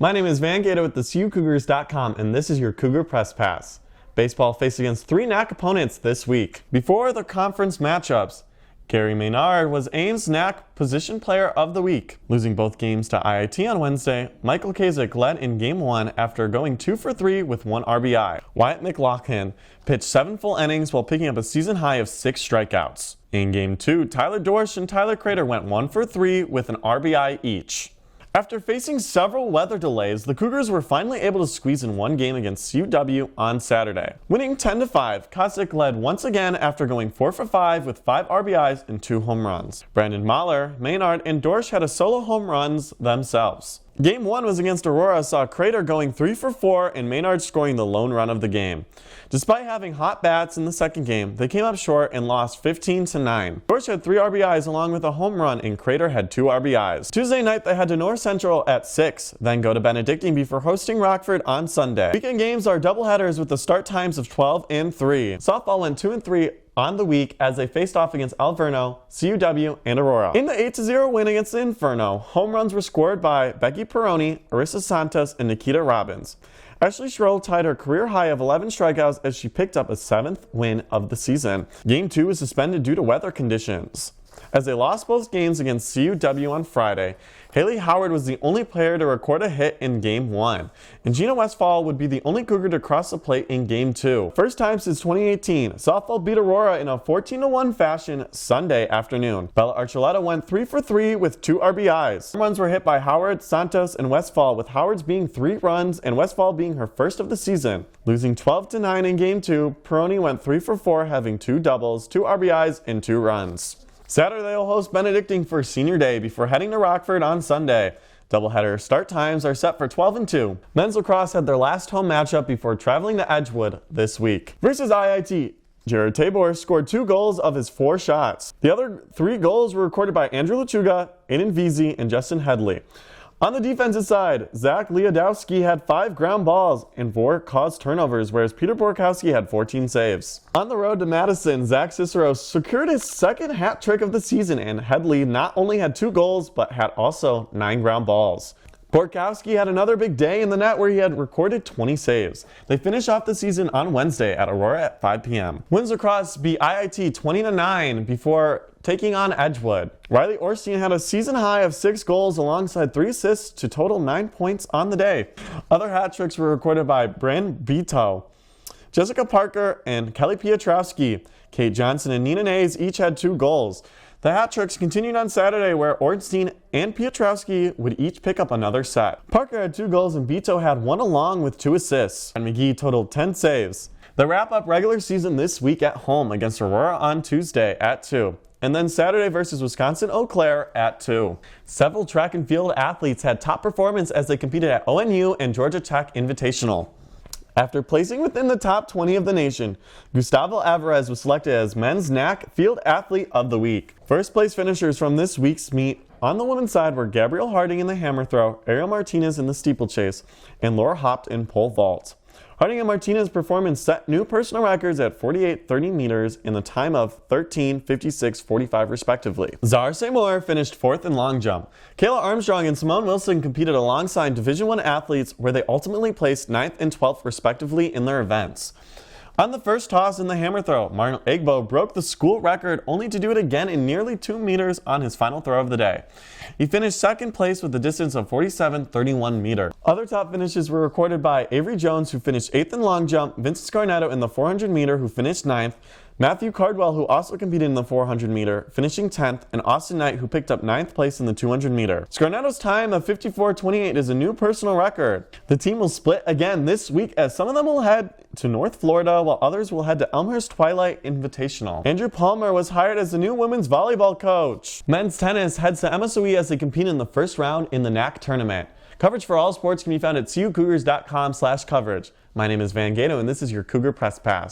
My name is Van Gato with the CUCougars.com, and this is your Cougar Press Pass. Baseball faced against three NAC opponents this week. Before the conference matchups, Gary Maynard was Ames NAC Position Player of the Week. Losing both games to IIT on Wednesday, Michael Kasich led in Game 1 after going 2 for 3 with 1 RBI. Wyatt McLaughlin pitched 7 full innings while picking up a season high of 6 strikeouts. In Game 2, Tyler Dorsch and Tyler Crater went 1 for 3 with an RBI each. After facing several weather delays, the Cougars were finally able to squeeze in one game against UW on Saturday. Winning 10-5, Kasich led once again after going 4 for 5 with 5 RBIs and 2 home runs. Brandon Mahler, Maynard, and Dorsch had a solo home runs themselves. Game 1 was against Aurora, saw Crater going 3 for 4 and Maynard scoring the lone run of the game. Despite having hot bats in the second game, they came up short and lost 15-9. Dorsch had 3 RBIs along with a home run and Crater had 2 RBIs. Tuesday night they head to North Central at 6, then go to Benedictine before hosting Rockford on Sunday. Weekend games are doubleheaders with the start times of 12 and 3. Softball went 2 and 3 on the week as they faced off against Alverno, CUW, and Aurora. In the 8-0 win against the Inferno, home runs were scored by Becky Peroni, Arissa Santos, and Nikita Robbins. Ashley Schroll tied her career high of 11 strikeouts as she picked up a 7th win of the season. Game 2 was suspended due to weather conditions. As they lost both games against CUW on Friday, Haley Howard was the only player to record a hit in Game 1, and Gina Westfall would be the only Cougar to cross the plate in Game 2. First time since 2018, softball beat Aurora in a 14-1 fashion Sunday afternoon. Bella Archuleta went 3 for 3 with 2 RBIs. Home runs were hit by Howard, Santos, and Westfall, with Howard's being 3 runs and Westfall being her first of the season. Losing 12-9 in Game 2, Peroni went 3 for 4, having 2 doubles, 2 RBIs, and 2 runs. Saturday they'll host Benedictine for Senior Day before heading to Rockford on Sunday. Doubleheader start times are set for 12 and 2. Men's lacrosse had their last home matchup before traveling to Edgewood this week. Versus IIT, Jared Tabor scored 2 goals of his 4 shots. The other 3 goals were recorded by Andrew Lechuga, Aiden Veazey, and Justin Headley. On the defensive side, Zach Leodowski had 5 ground balls and 4 caused turnovers, whereas Peter Borkowski had 14 saves. On the road to Madison, Zach Cicero secured his second hat trick of the season, and Headley not only had 2 goals, but had also 9 ground balls. Borkowski had another big day in the net where he had recorded 20 saves. They finish off the season on Wednesday at Aurora at 5 p.m. Winds Lacrosse beat IIT 20-9 before taking on Edgewood. Riley Orstein had a season high of 6 goals alongside 3 assists to total 9 points on the day. Other hat tricks were recorded by Bran Vito, Jessica Parker, and Kelly Piotrowski. Kate Johnson and Nina Nays each had 2 goals. The hat tricks continued on Saturday where Ornstein and Piotrowski would each pick up another set. Parker had 2 goals and Vito had 1 along with 2 assists, and McGee totaled 10 saves. They wrap up regular season this week at home against Aurora on Tuesday at 2. And then Saturday versus Wisconsin Eau Claire at 2. Several track and field athletes had top performance as they competed at ONU and Georgia Tech Invitational. After placing within the top 20 of the nation, Gustavo Alvarez was selected as Men's NAC Field Athlete of the Week. First place finishers from this week's meet on the women's side were Gabrielle Harding in the hammer throw, Ariel Martinez in the steeplechase, and Laura Hopt in pole vault. Harding and Martinez's performance set new personal records at 48.30 meters in the time of 13:56.45 respectively. Zara Seymour finished 4th in long jump. Kayla Armstrong and Simone Wilson competed alongside Division I athletes where they ultimately placed 9th and 12th respectively in their events. On the first toss in the hammer throw, Martin Egbo broke the school record only to do it again in nearly 2 meters on his final throw of the day. He finished 2nd place with a distance of 47.31 meters. Other top finishes were recorded by Avery Jones, who finished 8th in long jump, Vincent Scarnetto in the 400 meter, who finished 9th, Matthew Cardwell, who also competed in the 400 meter, finishing 10th, and Austin Knight, who picked up 9th place in the 200 meter. Scarnetto's time of 54.28 is a new personal record. The team will split again this week as some of them will head to North Florida while others will head to Elmhurst Twilight Invitational. Andrew Palmer was hired as the new women's volleyball coach. Men's tennis heads to MSOE as they compete in the first round in the NAC tournament. Coverage for all sports can be found at CUCougars.com/coverage. My name is Van Gato and this is your Cougar Press Pass.